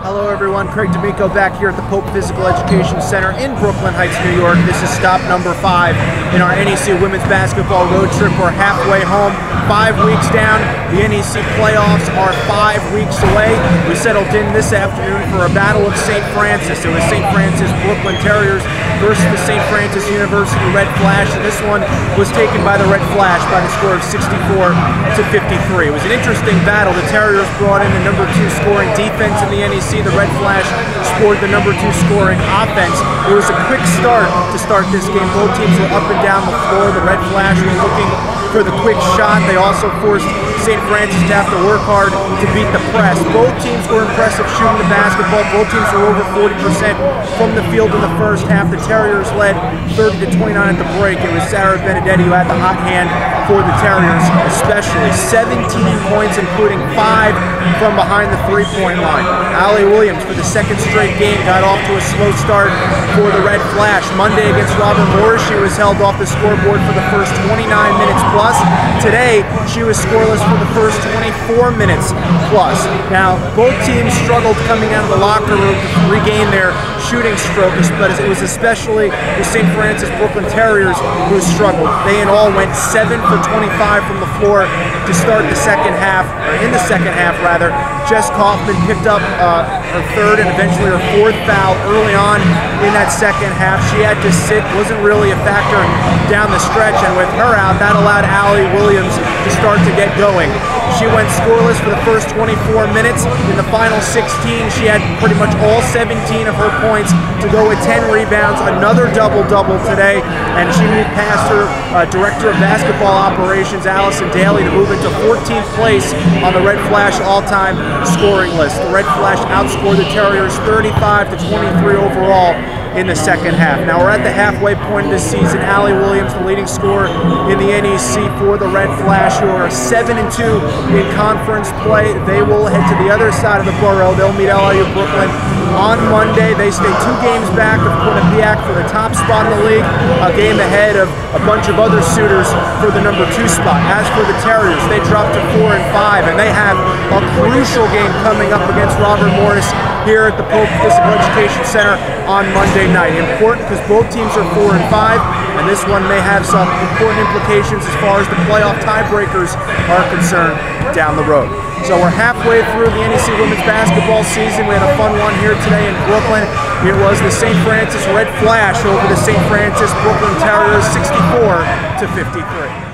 Hello everyone, Craig D'Amico back here at the Pope Physical Education Center in Brooklyn Heights, New York. This is stop number 5 in our NEC women's basketball road trip. We're halfway home, 5 weeks down. The NEC playoffs are 5 weeks away. We settled in this afternoon for a battle of St. Francis. It was St. Francis Brooklyn Terriers versus the St. Francis University Red Flash, and this one was taken by the Red Flash by the score of 64-53. It was an interesting battle. The Terriers brought in the number 2 scoring defense in the NEC. The Red Flash scored the number 2 scoring offense. It was a quick start to start this game. Both teams were up and down the floor. The Red Flash were looking for the quick shot. They also forced St. Francis to have to work hard to beat the press. Both teams were impressive shooting the basketball. Both teams were over 40% from the field in the first half. The Terriers led 30-29 at the break. It was Sarah Benedetti who had the hot hand for the Terriers, especially 17 points, including 5 from behind the three-point line. Allie Williams, for the second straight game, got off to a slow start for the Red Flash. Monday against Robert Morris, she was held off the scoreboard for the first 29 minutes plus. Today, she was scoreless for the first 24 minutes plus. Now, both teams struggled coming out of the locker room to regain their shooting stroke, but it was especially the St. Francis Brooklyn Terriers who struggled. They in all went 7 for 25 from the floor to start the second half, or in the second half rather. Jess Kaufman picked up her third and eventually her fourth foul early on in that second half. She had to sit, wasn't really a factor down the stretch, and with her out, that allowed Allie Williams to start to get going. She went scoreless for the first 24 minutes. In the final 16, she had pretty much all 17 of her points to go with 10 rebounds, another double-double today, and she moved past her Director of Basketball Operations, Allison Daly, to move into 14th place on the Red Flash all-time scoring list. The Red Flash outscored the Terriers 35-23 overall in the second half. Now we're at the halfway point of this season. Allie Williams, the leading scorer in the NEC for the Red Flash, who are 7-2 in conference play. They will head to the other side of the borough. They'll meet LIU Brooklyn on Monday. They stay 2 games back of Quinnipiac for the top spot in the league, a game ahead of a bunch of other suitors for the number 2 spot. As for the Terriers, they dropped to 4-5, and they have a crucial game coming up against Robert Morris here at the Pope Physical Education Center on Monday night. Important because both teams are 4-5, and this one may have some important implications as far as the playoff tiebreakers are concerned down the road. So we're halfway through the NEC women's basketball season. We had a fun one here today in Brooklyn. It was the St. Francis Red Flash over the St. Francis Brooklyn Terriers 64-53.